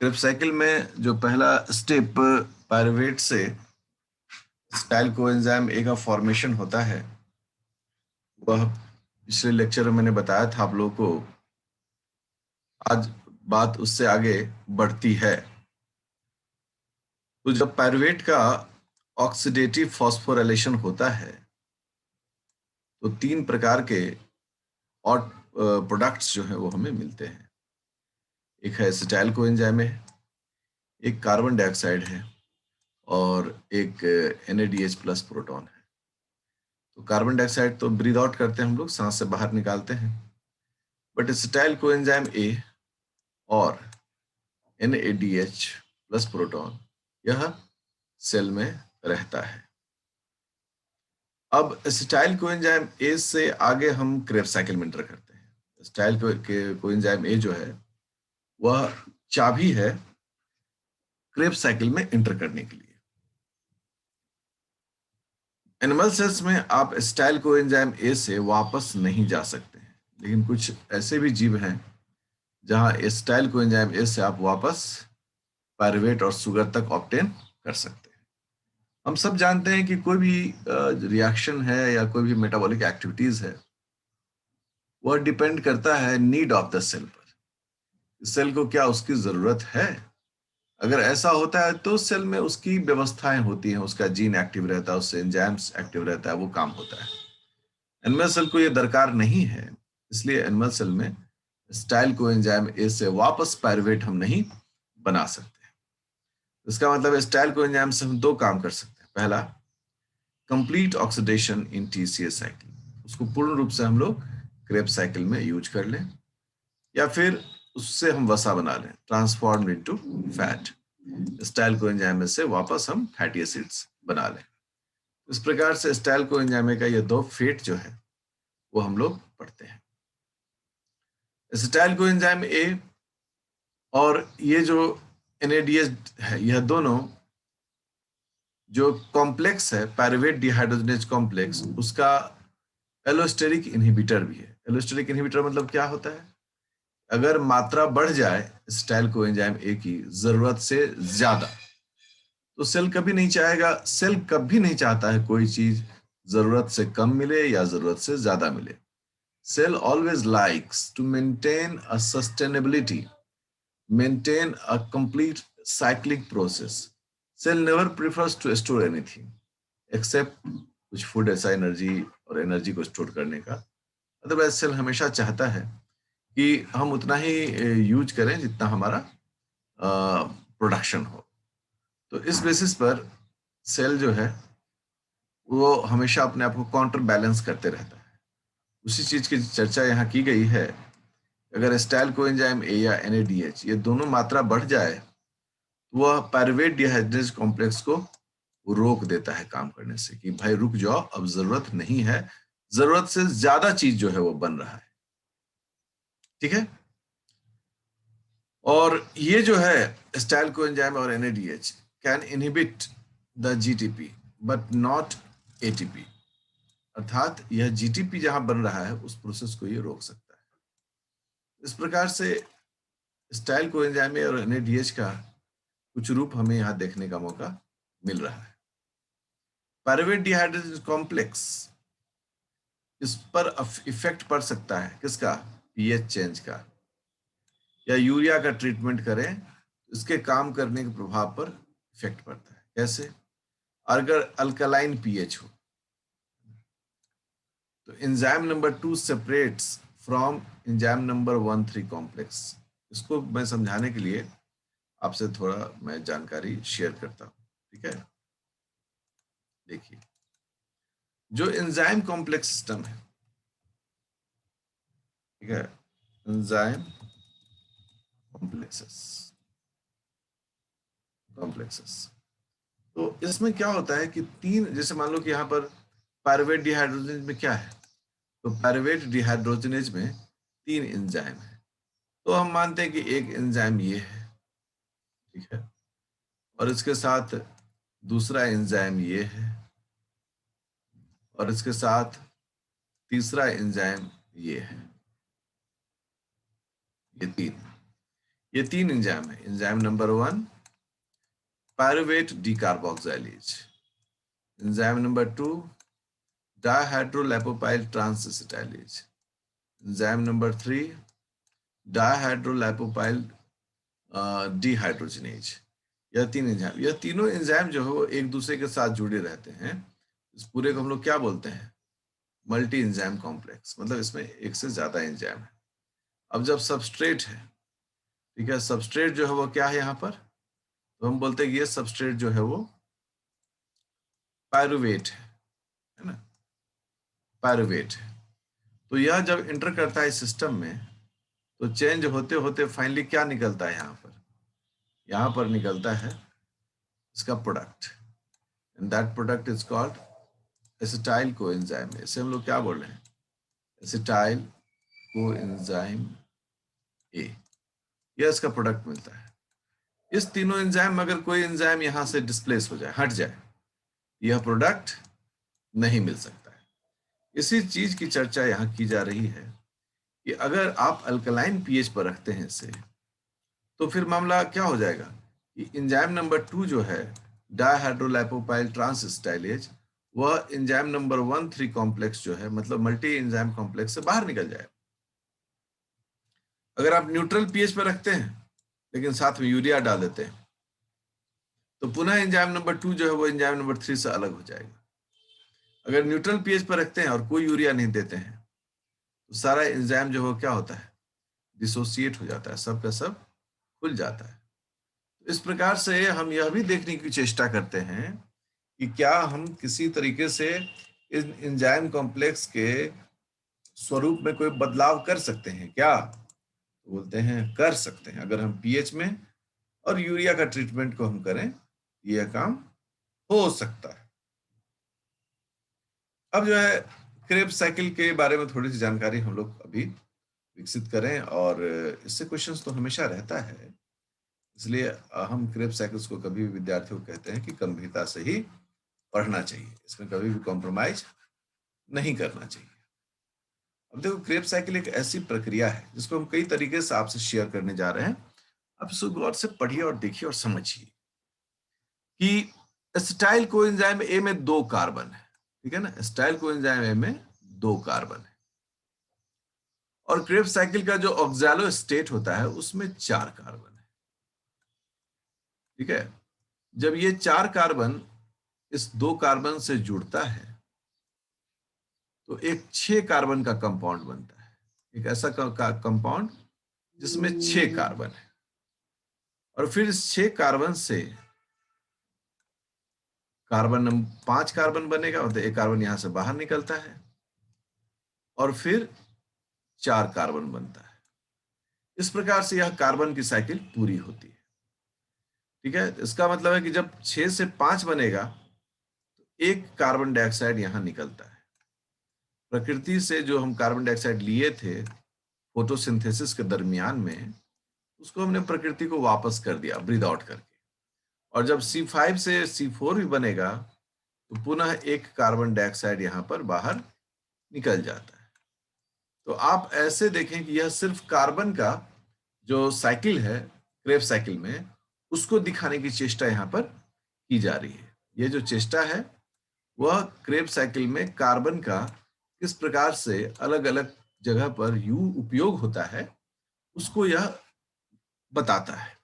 Krebs cycle में जो पहला स्टेप पायरुवेट से स्टाइल कोएंजाइम ए का फॉर्मेशन होता है, वह पिछले लेक्चर में मैंने बताया था आप लोगों को। आज बात उससे आगे बढ़ती है। तो जब पायरुवेट का ऑक्सीडेटिव फॉस्फोराइलेशन होता है तो तीन प्रकार के और प्रोडक्ट्स जो है वो हमें मिलते हैं। एक है एसिटाइल कोएंजाइम है, एक कार्बन डाइऑक्साइड है और एक NADH प्लस प्रोटॉन है। तो कार्बन डाइऑक्साइड तो ब्रीद आउट करते हैं हम लोग, सांस से बाहर निकालते हैं, बट एसिटाइल कोएंजाइम ए और NADH प्लस प्रोटॉन यह सेल में रहता है। अब एसिटाइल कोएंजाइम ए से आगे हम क्रेब्स साइकिल में एंटर करते हैं। एसिटाइल कोएंजाइम ए जो है वह चाबी है क्रेब्स साइकिल में एंटर करने के लिए। एनिमल सेल्स में आप एसिटाइल कोएंजाइम ए से वापस नहीं जा सकते हैं, लेकिन कुछ ऐसे भी जीव हैं जहां एसिटाइल कोएंजाइम ए से आप वापस पायरुवेट और शुगर तक ऑब्टेन कर सकते हैं। हम सब जानते हैं कि कोई भी रिएक्शन है या कोई भी मेटाबॉलिक एक्टिविटीज है, वह डिपेंड करता है नीड ऑफ द सेल पर। सेल को क्या उसकी जरूरत है। अगर ऐसा होता है तो सेल में उसकी व्यवस्थाएं होती हैं, उसका जीन एक्टिव रहता है, उससे एंजाइम्स एक्टिव रहता है, वो काम होता है। एनिमल सेल को ये दरकार नहीं है, इसलिए एनिमल सेल में स्टाइल कोएंजाइम ए से वापस पायरुवेट हम नहीं बना सकते। इसका मतलब स्टाइल कोएंजाइम से हम दो काम कर सकते हैं। पहला, कंप्लीट ऑक्सीडेशन इन TCA साइकिल, उसको पूर्ण रूप से हम लोग क्रेब्स साइकिल में यूज कर लें, या फिर उससे हम वसा बना लें, transform into fat. Style coenzyme से वापस हम फैटी एसिड्स बना लें। इस प्रकार से स्टाइल कोएंजाइम का ये दो फेट जो है वो हम लोग पढ़ते हैं। एसिटाइल कोएंजाइम ए और ये जो NADH है, यह दोनों जो कॉम्प्लेक्स है पायरुवेट डिहाइड्रोजनेज कॉम्प्लेक्स, उसका एलोस्टेरिक इनहिबिटर भी है। एलोस्टेरिक इनहिबिटर मतलब क्या होता है? अगर मात्रा बढ़ जाए एसिटाइल कोएंजाइम ए की जरूरत से ज्यादा, तो सेल कभी नहीं चाहेगा, सेल कभी नहीं चाहता है कोई चीज जरूरत से कम मिले या जरूरत से ज्यादा मिले। Cell always likes to maintain a sustainability, maintain a complete cyclic process. Cell never prefers to store anything except कुछ फूड, ऐसा एनर्जी और एनर्जी को स्टोर करने का। अदरवाइज सेल हमेशा चाहता है कि हम उतना ही यूज करें जितना हमारा प्रोडक्शन हो। तो इस बेसिस पर सेल जो है वो हमेशा अपने आप को काउंटर बैलेंस करते रहता है। उसी चीज की चर्चा यहाँ की गई है। अगर एसिटाइल कोएंजाइम ए या NADH ये दोनों मात्रा बढ़ जाए तो वह पायरुवेट डिहाइड्रोजनेज कॉम्प्लेक्स को रोक देता है काम करने से, कि भाई रुक जाओ, अब जरूरत नहीं है, जरूरत से ज्यादा चीज जो है वो बन रहा है। ठीक है। और ये जो है एसिटाइल कोएंजाइम और NADH can inhibit the GTP but not ATP, अर्थात यह GTP जहां बन रहा है उस प्रोसेस को ये रोक सकता है। इस प्रकार से एसिटाइल कोएंजाइम और NADH का कुछ रूप हमें यहाँ देखने का मौका मिल रहा है। पायरुवेट डिहाइड्रोजनेज कॉम्प्लेक्स, इस पर इफेक्ट पड़ सकता है किसका? pH चेंज का, या यूरिया का ट्रीटमेंट करें इसके काम करने के प्रभाव पर इफेक्ट पड़ता है। कैसे? अगर अल्कलाइन pH हो तो enzyme number 2 separates from enzyme number 1,3 complex. इसको मैं समझाने के लिए आपसे थोड़ा मैं जानकारी शेयर करता हूं। ठीक है, देखिए, जो एंजाइम कॉम्प्लेक्स सिस्टम है, ठीक है, एंजाइम कॉम्प्लेक्सेस कॉम्प्लेक्सेस, तो इसमें क्या होता है कि तीन, जैसे मान लो कि यहाँ पर पायरुवेट डिहाइड्रोजनेज में क्या है, तो पायरुवेट डिहाइड्रोजनेज में तीन एंजाइम है। तो हम मानते हैं कि एक एंजाइम ये है, ठीक है, और इसके साथ दूसरा एंजाइम ये है, और इसके साथ तीसरा एंजाइम ये है। ये तीन, ये 3 एंजाइम है। Enzyme number 1 pyruvate decarboxylase, enzyme number 2 dihydrolipoyl transacetylase, enzyme number 3 dihydrolipoyl dehydrogenase. यह 3 एंजाइम, यह तीनों एंजाइम जो है वो एक दूसरे के साथ जुड़े रहते हैं। इस पूरे को हम लोग क्या बोलते हैं? Multi enzyme complex. मतलब इसमें एक से ज्यादा एंजाइम है। अब जब सबस्ट्रेट है, ठीक है, सबस्ट्रेट जो है वो क्या है यहाँ पर, तो हम बोलते हैं ये सबस्ट्रेट जो है वो पायरुवेट है ना, पायरुवेट है। तो यह जब इंटर करता है सिस्टम में तो चेंज होते होते फाइनली क्या निकलता है यहाँ पर? यहाँ पर निकलता है इसका product, and that product is called acetyl coenzyme. इसे हम लोग क्या बोल रहे हैं? Acetyl coenzyme A. यह इसका प्रोडक्ट मिलता है। इस तीनों एंजाइम में अगर कोई एंजाइम यहां से डिस्प्लेस हो जाए, हट जाए, यह प्रोडक्ट नहीं मिल सकता है। इसी चीज की चर्चा यहां की जा रही है कि अगर आप अल्कलाइन पीएच पर रखते हैं इसे, तो फिर मामला क्या हो जाएगा कि एंजाइम नंबर 2 जो है डायहाइड्रोलिपोपाइल ट्रांसएसिटाइलेज, वह एंजाइम नंबर 1,3 कॉम्प्लेक्स जो है, मतलब मल्टी एंजाइम कॉम्प्लेक्स से बाहर निकल जाए। अगर आप न्यूट्रल पीएच पर रखते हैं लेकिन साथ में यूरिया डाल देते हैं, तो पुनः एंजाइम नंबर 2 जो है वो एंजाइम नंबर 3 से अलग हो जाएगा। अगर न्यूट्रल पीएच पर रखते हैं और कोई यूरिया नहीं देते हैं, तो सारा एंजाइम जो है क्या होता है? डिसोसिएट हो जाता है, सब का सब खुल जाता है। तो इस प्रकार से हम यह भी देखने की चेष्टा करते हैं कि क्या हम किसी तरीके से इस एंजाइम कॉम्प्लेक्स के स्वरूप में कोई बदलाव कर सकते हैं क्या? तो बोलते हैं कर सकते हैं। अगर हम पीएच में और यूरिया का ट्रीटमेंट को हम करें, यह काम हो सकता है। अब जो है क्रेब्स साइकिल के बारे में थोड़ी सी जानकारी हम लोग अभी विकसित करें, और इससे क्वेश्चंस तो हमेशा रहता है, इसलिए हम क्रेब्स साइकिल्स को कभी भी विद्यार्थियों को कहते हैं कि गंभीरता से ही पढ़ना चाहिए, इसमें कभी भी कॉम्प्रोमाइज नहीं करना चाहिए। अब देखो, क्रेब्स साइकिल एक ऐसी प्रक्रिया है जिसको हम कई तरीके से आपसे शेयर करने जा रहे हैं। आप इसको गौर से पढ़िए और देखिए और समझिए कि एसिटाइल कोएंजाइम ए में 2 कार्बन है, ठीक है ना। एसिटाइल कोएंजाइम ए में 2 कार्बन है, और क्रेब्स साइकिल का जो ऑक्सैलो स्टेट होता है उसमें 4 कार्बन है, ठीक है। जब ये 4 कार्बन इस 2 कार्बन से जुड़ता है तो एक 6 कार्बन का कंपाउंड बनता है, एक ऐसा कंपाउंड जिसमें 6 कार्बन है। और फिर इस 6 कार्बन से कार्बन 5 कार्बन बनेगा, और एक कार्बन यहां से बाहर निकलता है, और फिर 4 कार्बन बनता है। इस प्रकार से यह कार्बन की साइकिल पूरी होती है, ठीक है। इसका मतलब है कि जब 6 से 5 बनेगा तो एक कार्बन डाइऑक्साइड यहां निकलता है। प्रकृति से जो हम कार्बन डाइऑक्साइड लिए थे फोटोसिंथेसिस के दरमियान में, उसको हमने प्रकृति को वापस कर दिया ब्रीद आउट करके। और जब C5 से C4 भी बनेगा तो पुनः एक कार्बन डाइऑक्साइड यहां पर बाहर निकल जाता है। तो आप ऐसे देखें कि यह सिर्फ कार्बन का जो साइकिल है क्रेब्स साइकिल में, उसको दिखाने की चेष्टा यहां पर की जा रही है। यह जो चेष्टा है वह क्रेब्स साइकिल में कार्बन का किस प्रकार से अलग अलग जगह पर उपयोग होता है, उसको यह बताता है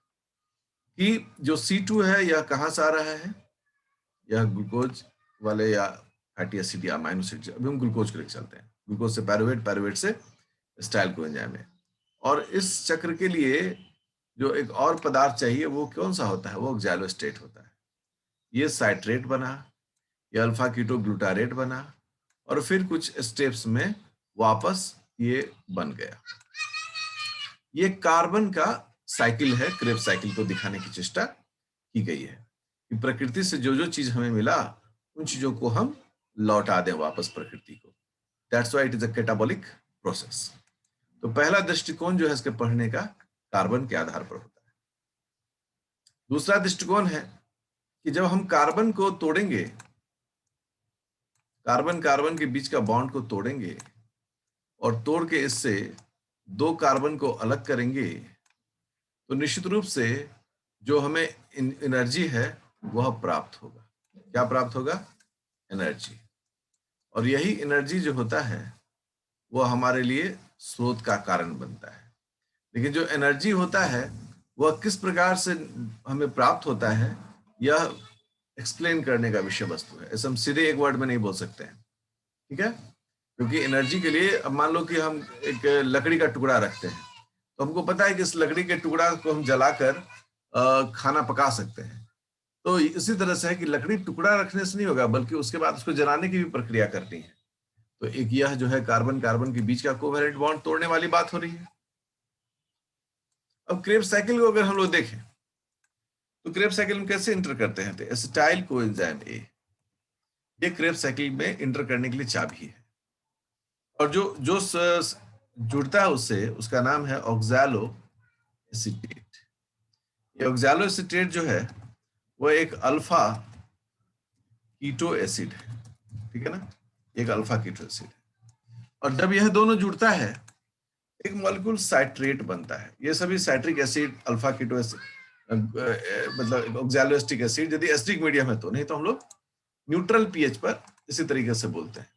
कि जो C2 है यह कहां से आ रहा है, यह ग्लूकोज वाले या फैटी एसिड या अमीनो एसिड, अभी हम ग्लूकोज को लेकर चलते हैं। ग्लूकोज से पायरुवेट, पायरुवेट से एसिटाइल कोएंजाइम है। और इस चक्र के लिए जो एक और पदार्थ चाहिए वो कौन सा होता है? वो ऑक्सैलोस्टेट होता है। ये साइट्रेट बना, ये अल्फा कीटो ग्लूटारेट बना, और फिर कुछ स्टेप्स में वापस ये बन गया। ये कार्बन का साइकिल है। क्रेब्स साइकिल को दिखाने की चेष्टा की गई है कि प्रकृति से जो जो चीज हमें मिला उन चीजों को हम लौटा दें वापस प्रकृति को। That's why it is a catabolic process. तो पहला दृष्टिकोण जो है इसके पढ़ने का कार्बन के आधार पर होता है। दूसरा दृष्टिकोण है कि जब हम कार्बन को तोड़ेंगे, कार्बन कार्बन के बीच का बॉन्ड को तोड़ेंगे और तोड़ के इससे 2 कार्बन को अलग करेंगे, तो निश्चित रूप से जो हमें एनर्जी है वह प्राप्त होगा। क्या प्राप्त होगा? एनर्जी। और यही एनर्जी जो होता है वह हमारे लिए स्रोत का कारण बनता है। लेकिन जो एनर्जी होता है वह किस प्रकार से हमें प्राप्त होता है, यह एक्सप्लेन करने का विषय वस्तु है। ऐसे हम सीधे एक वर्ड में नहीं बोल सकते हैं, ठीक है? क्योंकि एनर्जी के लिए, अब मान लो कि हम एक लकड़ी का टुकड़ा रखते हैं, तो हमको पता है कि इस लकड़ी के टुकड़ा को हम जलाकर खाना पका सकते हैं। तो इसी तरह से है कि लकड़ी टुकड़ा रखने से नहीं होगा, बल्कि उसके बाद उसको जलाने की भी प्रक्रिया करनी है। तो एक यह जो है कार्बन कार्बन के बीच का कोवैलेंट बॉन्ड तोड़ने वाली बात हो रही है। अब क्रेब्स साइकिल को अगर हम लोग देखें तो क्रेब्स साइकिल में कैसे इंटर करते हैं? तो एसिटाइल कोएंजाइम ए, ये क्रेब्स साइकिल में इंटर करने के लिए चाबी है। और जो जो जुड़ता है उससे, उसका नाम है ऑक्सैलो एसीटेट। ये ऑक्सैलो एसीटेट जो है वह एक अल्फा कीटो एसिड है, ठीक है ना? एक अल्फा कीटो एसिड है। और जब यह दोनों जुड़ता है एक मॉलिक्यूल साइट्रेट बनता है। ये सभी citric acid, alpha keto acid, मतलब ऑक्सैलोएसिटिक एसिड यदि एसिडिक मीडियम है तो, नहीं तो हम लोग न्यूट्रल पीएच पर इसी तरीके से बोलते हैं।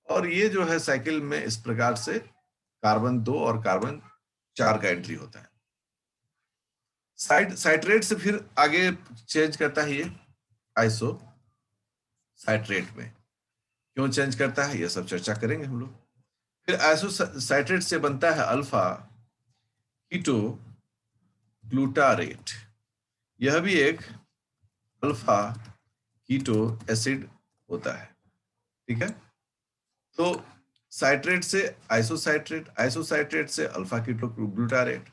और ये जो है साइकिल में इस प्रकार से कार्बन 2 और कार्बन 4 का एंट्री होता है। साइट्रेट से फिर आगे चेंज करता है ये आइसो साइट्रेट में। क्यों चेंज करता है ये सब चर्चा करेंगे हम लोग। फिर आइसो साइट्रेट से बनता है अल्फा कीटो ग्लूटारेट। यह भी एक अल्फा कीटो एसिड होता है, ठीक है? तो साइट्रेट से आइसोसाइट्रेट, आइसोसाइट्रेट से अल्फा कीटो ग्लूटारेट,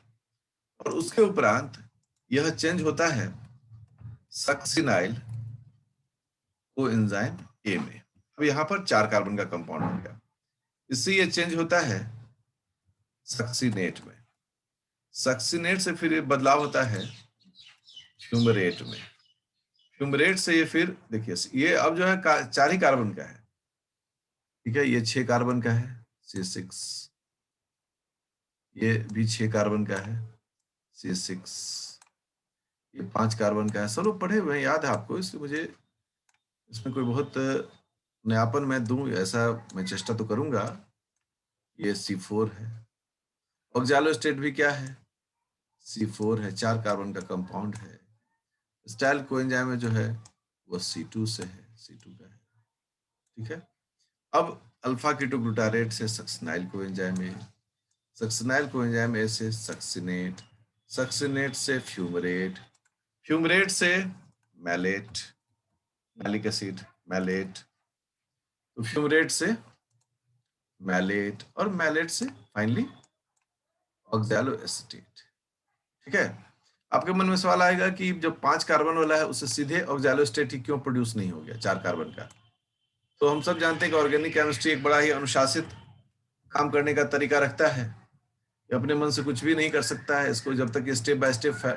और उसके उपरांत यह चेंज होता है सक्सिनाइल कोएंजाइम ए में। अब यहां पर 4 कार्बन का कंपाउंड हो गया, इससे यह चेंज होता है सक्सिनेट में। सक्सिनेट से फिर बदलाव होता है फ्यूमरेट में। फ्यूमरेट से ये फिर देखिए, ये अब जो है 4 ही कार्बन का है, ठीक है? ये 6 कार्बन का है C6, ये भी 6 कार्बन का है C6, ये 5 कार्बन का है। सब लोग पढ़े हुए हैं, याद है आपको, इसलिए मुझे इसमें कोई बहुत नयापन मैं दूं ऐसा मैं चेष्टा तो करूंगा। ये C4 है। ऑक्सैलो स्टेट भी क्या है? C4 है, 4 कार्बन का कंपाउंड है। स्टाइल कोएंजाइम में जो है वो C2 से है, C2 का है, ठीक है? अब अल्फा कीटोग्लूटारेट से succinyl coenzyme A, succinyl coenzyme A से सक्सिनेट, सक्सिनेट से फ्यूमरेट, फ्यूमरेट से मैलेट, मैलिक एसिड मैलेट, तो फ्यूमरेट से मैलेट, और मैलेट से फाइनली ऑक्सैलो एसीटेट, ठीक है? आपके मन में सवाल आएगा कि जब 5 कार्बन वाला है उससे सीधे ऑक्सैलो एसीटेट ही क्यों प्रोड्यूस नहीं हो गया 4 कार्बन का? तो हम सब जानते हैं कि ऑर्गेनिक केमिस्ट्री एक बड़ा ही अनुशासित काम करने का तरीका रखता है। ये अपने मन से कुछ भी नहीं कर सकता है, इसको जब तक स्टेप बाय स्टेप है।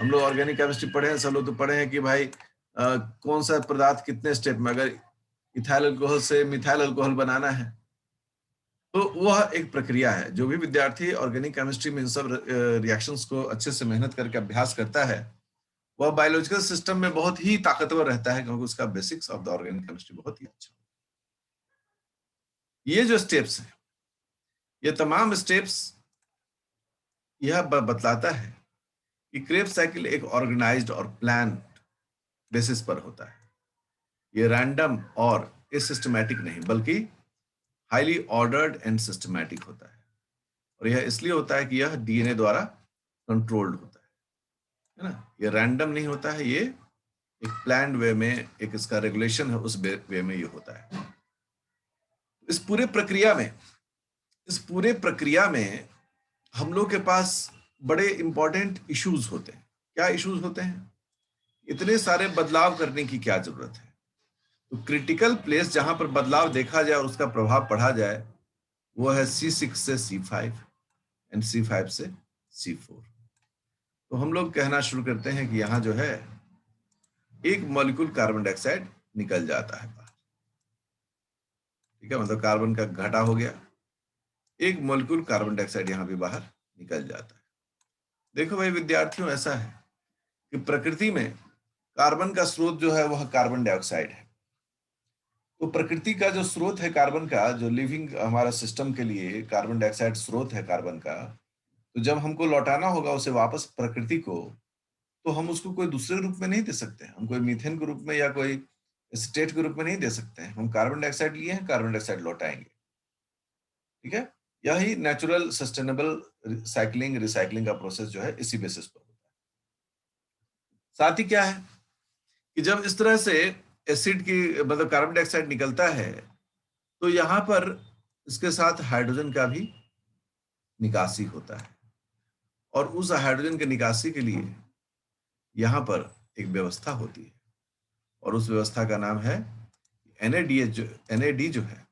हम लोग ऑर्गेनिक केमिस्ट्री पढ़े हैं, सब लोग तो पढ़े हैं कि भाई कौन सा पदार्थ कितने स्टेप में, अगर इथाइल अल्कोहल से मिथाइल अल्कोहल बनाना है तो वह एक प्रक्रिया है। जो भी विद्यार्थी ऑर्गेनिक केमिस्ट्री में इन सब रिएक्शंस को अच्छे से मेहनत करके अभ्यास करता है वह बायोलॉजिकल सिस्टम में बहुत ही ताकतवर रहता है, क्योंकि उसका basics of the organic chemistry बहुत ही अच्छा। ये जो स्टेप्स हैं, ये तमाम स्टेप्स यह बतलाता है कि क्रेब्स साइकिल एक ऑर्गेनाइज्ड और प्लान बेसिस पर होता है। ये रैंडम और सिस्टमैटिक नहीं, बल्कि हाईली ऑर्डर्ड एंड सिस्टमैटिक होता है। और यह इसलिए होता है कि यह डीएनए द्वारा कंट्रोल्ड होता है ना? ये रैंडम नहीं होता है, ये एक प्लान्ड वे में, एक इसका रेगुलेशन है, उस वे में ये होता है। इस पूरे प्रक्रिया में हम लोग के पास बड़े इंपॉर्टेंट इश्यूज होते हैं। क्या इश्यूज होते हैं? इतने सारे बदलाव करने की क्या जरूरत है? तो क्रिटिकल प्लेस जहां पर बदलाव देखा जाए और उसका प्रभाव पढ़ा जाए वो है C6 से C5 एंड C5 से C4। तो हम लोग कहना शुरू करते हैं कि यहां जो है एक मॉलिक्यूल कार्बन डाइऑक्साइड निकल जाता है बाहर, ठीक है? मतलब कार्बन का घटा हो गया, एक मॉलिक्यूल कार्बन डाइऑक्साइड यहां भी बाहर निकल जाता है। देखो भाई विद्यार्थियों, ऐसा है कि प्रकृति में कार्बन का स्रोत जो है वह कार्बन डाइऑक्साइड है। तो प्रकृति का जो स्रोत है कार्बन का, जो लिविंग हमारा सिस्टम के लिए कार्बन डाइऑक्साइड स्रोत है कार्बन का, तो जब हमको लौटाना होगा उसे वापस प्रकृति को, तो हम उसको कोई दूसरे रूप में नहीं दे सकते हैं। हम कोई मीथेन के रूप में या कोई स्टेट के रूप में नहीं दे सकते हैं। हम कार्बन डाइऑक्साइड लिए हैं, कार्बन डाइऑक्साइड लौटाएंगे। ठीक है, यही नेचुरल सस्टेनेबल साइक्लिंग रिसाइकलिंग का प्रोसेस जो है इसी बेसिस पर होता है। साथ ही क्या है कि जब इस तरह से एसिड की मतलब कार्बन डाइऑक्साइड निकलता है, तो यहां पर इसके साथ हाइड्रोजन का भी निकासी होता है, और उस हाइड्रोजन के निकासी के लिए यहां पर एक व्यवस्था होती है, और उस व्यवस्था का नाम है NAD जो है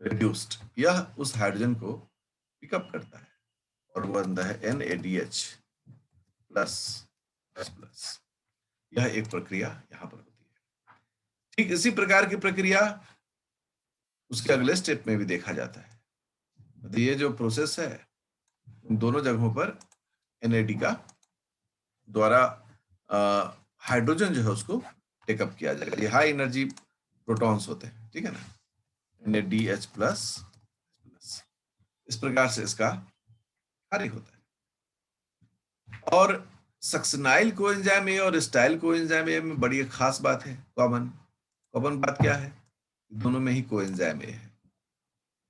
रिड्यूस्ड। यह उस हाइड्रोजन को पिकअप करता है और वो बनता है NADH प्लस प्लस। यह एक प्रक्रिया यहां पर होती है। ठीक इसी प्रकार की प्रक्रिया उसके अगले स्टेप में भी देखा जाता है। तो ये जो प्रोसेस है उन दोनों जगहों पर NAD का द्वारा हाइड्रोजन जो है उसको टेकअप किया जाएगा। ये हाई एनर्जी प्रोटॉन्स होते हैं, ठीक है ना, NADH प्लस। इस प्रकार से इसका कार्य होता है। और सक्सिनाइल कोएंजाइम ए और स्टाइल कोएंजाइम ए में बड़ी एक खास बात है। कॉमन बात क्या है? दोनों में ही कोएंजाइम ए है।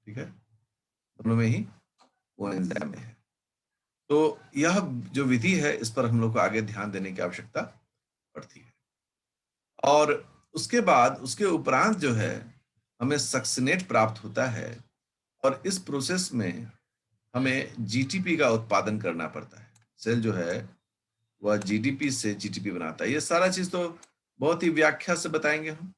ठीक है, दोनों में ही कोएंजाइम ए है। तो यह जो विधि है इस पर हम लोग को आगे ध्यान देने की आवश्यकता पड़ती है। और उसके बाद उसके उपरांत जो है हमें सक्सिनेट प्राप्त होता है, और इस प्रोसेस में हमें जीटीपी का उत्पादन करना पड़ता है। सेल जो है वह जीडीपी से जीटीपी बनाता है। ये सारा चीज तो बहुत ही व्याख्या से बताएंगे हम,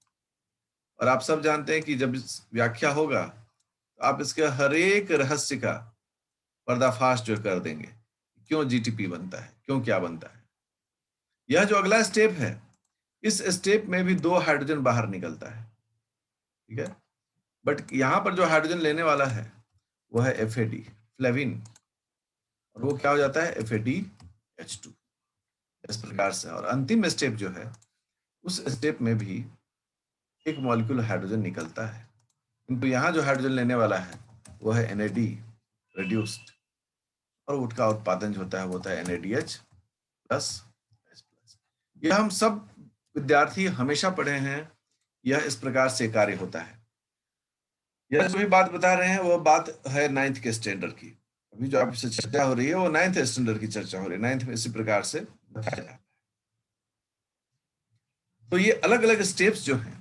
और आप सब जानते हैं कि जब व्याख्या होगा तो आप इसके हर एक रहस्य का पर्दाफाश जो कर देंगे, क्यों जीटीपी बनता है, क्यों क्या बनता है। यह जो अगला स्टेप है, इस स्टेप में भी 2 हाइड्रोजन बाहर निकलता है। ठीक है, बट यहां पर जो हाइड्रोजन लेने वाला है वो है FAD फ्लेविन, और वो क्या हो जाता है FADH2 इस प्रकार से। और अंतिम स्टेप जो है उस स्टेप में भी एक मॉलिक्यूल हाइड्रोजन निकलता है, किंतु यहाँ जो हाइड्रोजन लेने वाला है वो है NAD रिड्यूस्ड, और उसका उत्पादन जो होता है वो होता है NADH प्लस H प्लस। यह हम सब विद्यार्थी हमेशा पढ़े हैं। यह इस प्रकार से कार्य होता है। यह जो भी बात बता रहे हैं वो बात है 9th के स्टैंडर्ड की। अभी जो आपसे चर्चा हो रही है वो 9th स्टैंडर्ड की चर्चा हो रही है। 9th में इसी प्रकार से बताया जाता है। तो ये अलग अलग स्टेप्स जो हैं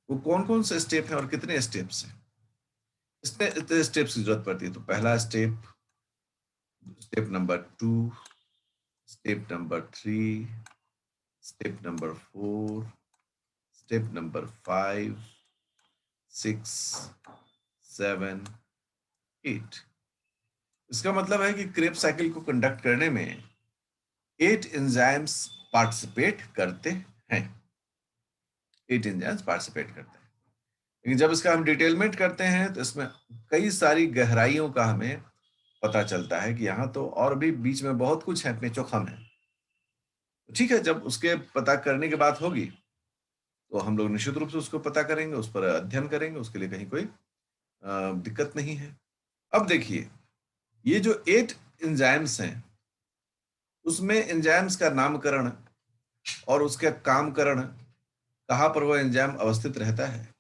वो कौन कौन से स्टेप हैं और कितने स्टेप्स हैं, इसमें इतने स्टेप्स की जरूरत पड़ती है। तो पहला step, step number 2, step number 3, step number 4, step number 5, 6, 7, 8। इसका मतलब है कि क्रेब्स साइकिल को कंडक्ट करने में 8 एंजाइम्स पार्टिसिपेट करते हैं। 8 एंजाइम्स पार्टिसिपेट करते हैं। लेकिन जब इसका हम डिटेलमेंट करते हैं तो इसमें कई सारी गहराइयों का हमें पता चलता है कि यहाँ तो और भी बीच में बहुत कुछ है, पेचोखम है। ठीक है, जब उसके पता करने की बात होगी तो हम लोग निश्चित रूप से उसको पता करेंगे, उस पर अध्ययन करेंगे, उसके लिए कहीं कोई दिक्कत नहीं है। अब देखिए, ये जो 8 एंजाइम्स हैं उसमें एंजाइम्स का नामकरण और उसका कामकरण, कहाँ पर वो एंजाइम अवस्थित रहता है,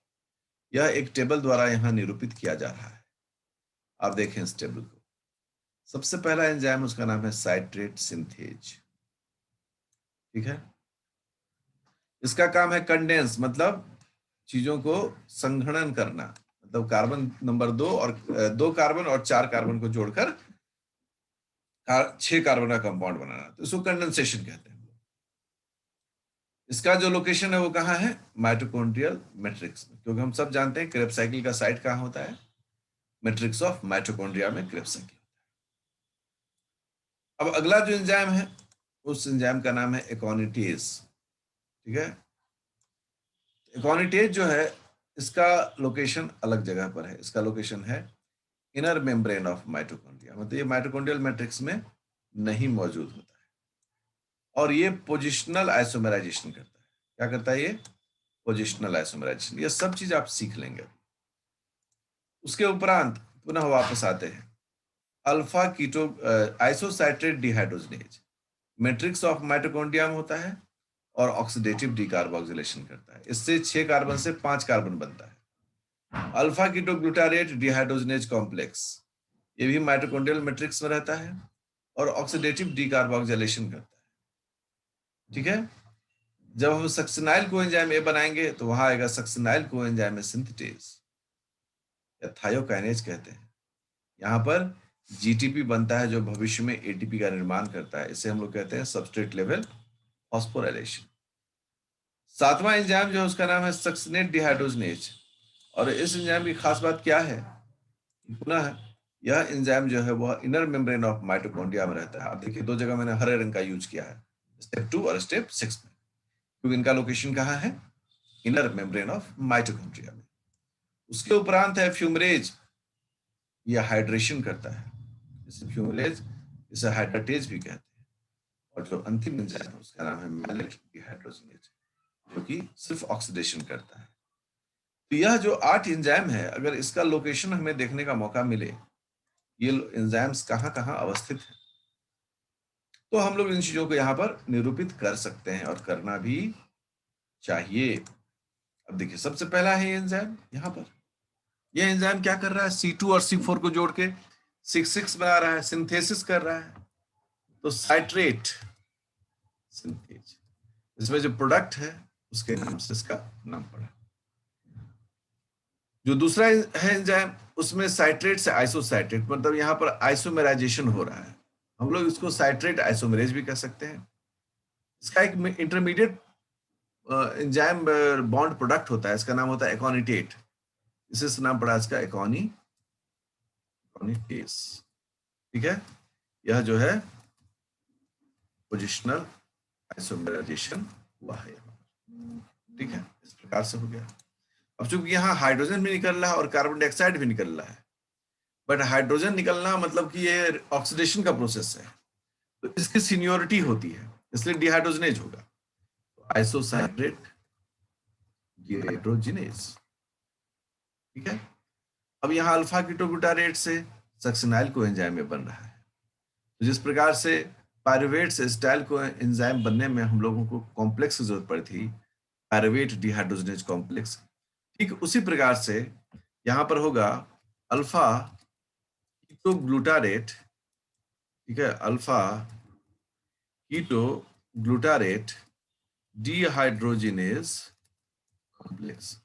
यह एक टेबल द्वारा यहाँ निरूपित किया जा रहा है। आप देखें इस टेबल को। सबसे पहला एंजाइम उसका नाम है साइट्रेट सिंथेज। ठीक है, इसका काम है कंडेंस, मतलब चीजों को संघनन करना, मतलब कार्बन नंबर 2 और 2 कार्बन और 4 कार्बन को जोड़कर 6 कार्बन का कंपाउंड बनाना, तो इसको कंडेंसेशन कहते हैं। इसका जो लोकेशन है वो कहाँ है? माइटोकॉन्ड्रियल मैट्रिक्स में, क्योंकि हम सब जानते हैं क्रेब्स साइकिल का साइट कहाँ होता है? मैट्रिक्स ऑफ माइटोकॉन्ड्रिया में क्रेब्स साइकिल। अब अगला जो एंजाइम है उस एंजाइम का नाम है एकोनिटेज। ठीक है, एकोनिटेज जो है इसका लोकेशन अलग जगह पर है। इसका लोकेशन है इनर मेम्ब्रेन ऑफ माइटोकॉन्ड्रिया, मतलब ये माइटोकॉन्ड्रियल मैट्रिक्स में नहीं मौजूद होता है। और ये पोजिशनल आइसोमेराइजेशन करता है। क्या करता है ये? Positional isomerisation. ये सब चीज आप सीख लेंगे। उसके उपरांत पुनः वापस आते हैं, alpha keto isocitrate dehydrogenase matrix of mitochondria में होता है और ऑक्सीडेटिव डीकार्बोक्सिलेशन करता है। इससे 6 कार्बन से 5 कार्बन बनता है। अल्फा कीटोग्लूटारेट डिहाइड्रोजनेज कॉम्प्लेक्स, ये भी माइटोकॉन्ड्रियल मैट्रिक्स में रहता है और ऑक्सीडेटिव डीकार्बोक्सिलेशन करता है। ठीक है। जब हम सक्सिनाइल कोएंजाइम ए बनाएंगे तो वहां आएगा सक्सिनाइल कोएंजाइम सिंथेटेज या थायोकाइनेज कहते हैं। यहाँ पर जीटीपी बनता है जो भविष्य में एटीपी का निर्माण करता है। इसे हम लोग कहते हैं सबस्ट्रेट लेवल फॉस्फोराइलेशन। 7वां एंजाइम जो है उसका नाम है सक्सिनेट डिहाइड्रोजनेज। और इस एंजाइम की खास बात क्या है? पुनः यह एंजाइम जो है वह इनर मेम्ब्रेन ऑफ माइटोकॉन्ड्रिया में रहता है। आप देखिए 2 जगह मैंने हरे रंग का यूज किया है, स्टेप 2 और स्टेप 6 में, क्योंकि इनका लोकेशन कहाँ है? इनर मेम्ब्रेन ऑफ माइटोकॉन्ड्रिया में। उसके उपरांत है फ्यूमरेज, यह हाइड्रेशन करता है। इसे फ्यूमरेज, इसे हाइड्रेटेज भी कहते हैं। और जो अंतिम एंजाइम है उसका नाम है मैलेट डिहाइड्रोजनेज, जो कि सिर्फ ऑक्सीडेशन करता है। तो यह जो 8 एंजाइम है, अगर इसका लोकेशन हमें देखने का मौका मिले, ये एंजाइम्स कहाँ कहाँ अवस्थित हैं, तो हम लोग इन चीजों को यहाँ पर निरूपित कर सकते हैं और करना भी चाहिए। अब देखिए सबसे पहला है एंजाइम यहाँ पर। यह एंजाइम क्या कर रहा है? C2 और C4 को जोड़ के 6 बना रहा है, सिंथेसिस कर रहा है। तो साइट्रेट सिंथेज, इसमें जो प्रोडक्ट है उसके नाम से इसका नाम पड़ा। जो दूसरा है एंजाइम, उसमें साइट्रेट से आइसोसाइट्रेट, मतलब यहाँ पर आइसोमेराइजेशन हो रहा है। हम लोग इसको साइट्रेट आइसोमेरेज भी कह सकते हैं। इसका एक इंटरमीडिएट एंजाइम बॉन्ड प्रोडक्ट होता है, इसका नाम होता है एकोनिटेट। इसे नाम पड़ा इसका एकोनिटेस। ठीक है। यह जो है पोजिशनल आइसोमेराइजेशन हुआ है। ठीक है, इस प्रकार से हो गया। अब चूंकि यहाँ हाइड्रोजन भी निकल रहा है और कार्बन डाइऑक्साइड भी निकल रहा है, बट हाइड्रोजन निकलना मतलब कि ये ऑक्सीडेशन का प्रोसेस है, तो इसकी सीनियोरिटी होती है, इसलिए डिहाइड्रोजनेज होगा। तो आइसोसाइट्रेट डिहाइड्रोजनेज। ठीक है। अब यहाँ अल्फा कीटोग्लूटारेट से सक्सिनाइल कोएंजाइम में बन रहा है। तो जिस प्रकार से पायरुवेट से एसिटाइल को एंजाइम बनने में हम लोगों को कॉम्प्लेक्स की जरूरत पड़ी थी, पायरुवेट डिहाइड्रोजनेज कॉम्प्लेक्स, ठीक उसी प्रकार से यहाँ पर होगा अल्फा कीटोग्लूटारेट। ठीक है, अल्फा कीटोग्लूटारेट डिहाइड्रोजनेज कॉम्प्लेक्स।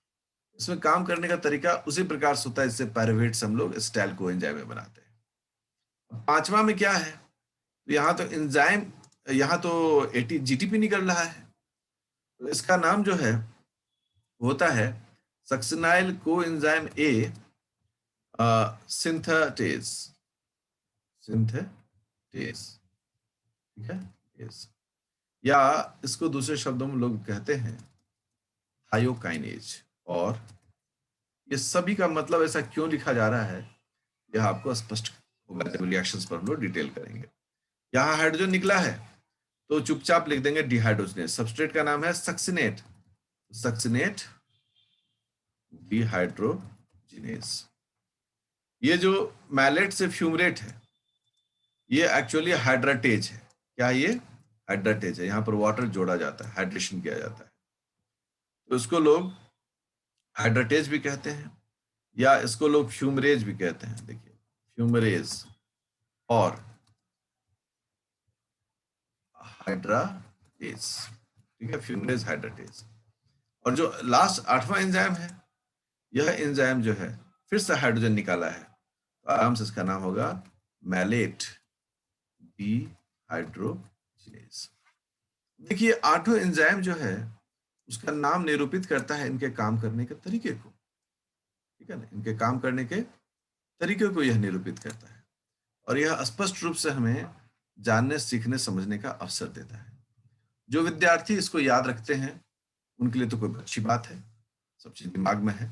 इसमें काम करने का तरीका उसी प्रकार से होता है जिससे पायरुवेट से हम लोग एसिटाइल को एंजाइम में बनाते हैं। 5वां में क्या है? यहाँ तो एंजाइम, यहाँ तो जीटीपी निकल रहा है, तो इसका नाम जो है होता है succinyl coenzyme A synthetase. Synthetase. ठीक है, यस। या इसको दूसरे शब्दों में लोग कहते हैं थायोकाइनेज। और ये सभी का मतलब ऐसा क्यों लिखा जा रहा है, यह आपको स्पष्ट होगा जब रिएक्शंस पर हम लोग डिटेल करेंगे। यहाँ हाइड्रोजन निकला है तो चुपचाप लिख देंगे डिहाइड्रोजनेज। सबस्ट्रेट का नाम है सक्सिनेट, सक्सिनेट डिहाइड्रोजनेज। ये जो मैलेट से फ्यूमरेट है, ये एक्चुअली हाइड्राटेज है। क्या ये? हाइड्राटेज है। यहाँ पर वाटर जोड़ा जाता है, हाइड्रेशन किया जाता है, तो इसको लोग हाइड्राटेज भी कहते हैं, या इसको लोग फ्यूमरेज भी कहते हैं। देखिए फ्यूमरेज और हाइड्राटेज। ठीक है, फ्यूमरेज हाइड्राटेज। और जो लास्ट 8वां एंजाइम है, यह एंजाइम जो है फिर से हाइड्रोजन निकाला है, तो आराम से इसका नाम होगा मैलेट डिहाइड्रोजनेज। देखिए 8वां एंजाइम जो है उसका नाम निरूपित करता है इनके काम करने के तरीके को। ठीक है ना, इनके काम करने के तरीके को यह निरूपित करता है और यह स्पष्ट रूप से हमें जानने, सीखने, समझने का अवसर देता है। जो विद्यार्थी इसको याद रखते हैं उनके लिए तो कोई अच्छी बात है, सब चीज दिमाग में है।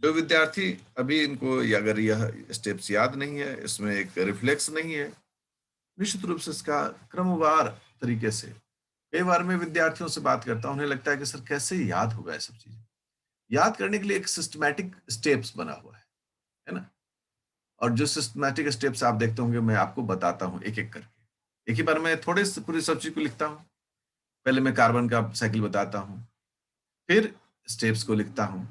जो विद्यार्थी अभी इनको अगर यह स्टेप्स याद नहीं है, इसमें एक रिफ्लेक्स नहीं है, निश्चित रूप से इसका क्रमवार तरीके से, कई बार मैं विद्यार्थियों से बात करता हूँ, उन्हें लगता है कि सर कैसे याद होगा ये सब चीजें। याद करने के लिए एक सिस्टमैटिक स्टेप्स बना हुआ है ना? और जो सिस्टमैटिक स्टेप्स आप देखते होंगे, मैं आपको बताता हूँ एक एक करके। एक ही बार मैं थोड़े से पूरी सब चीज को लिखता हूँ। पहले मैं कार्बन का साइकिल बताता हूँ, फिर स्टेप्स को लिखता हूँ,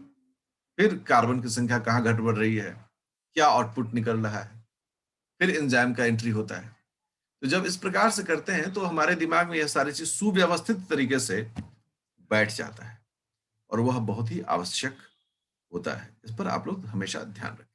फिर कार्बन की संख्या कहाँ घट बढ़ रही है, क्या आउटपुट निकल रहा है, फिर एंजाइम का एंट्री होता है। तो जब इस प्रकार से करते हैं तो हमारे दिमाग में यह सारी चीज सुव्यवस्थित तरीके से बैठ जाता है, और वह बहुत ही आवश्यक होता है। इस पर आप लोग हमेशा ध्यान रखें।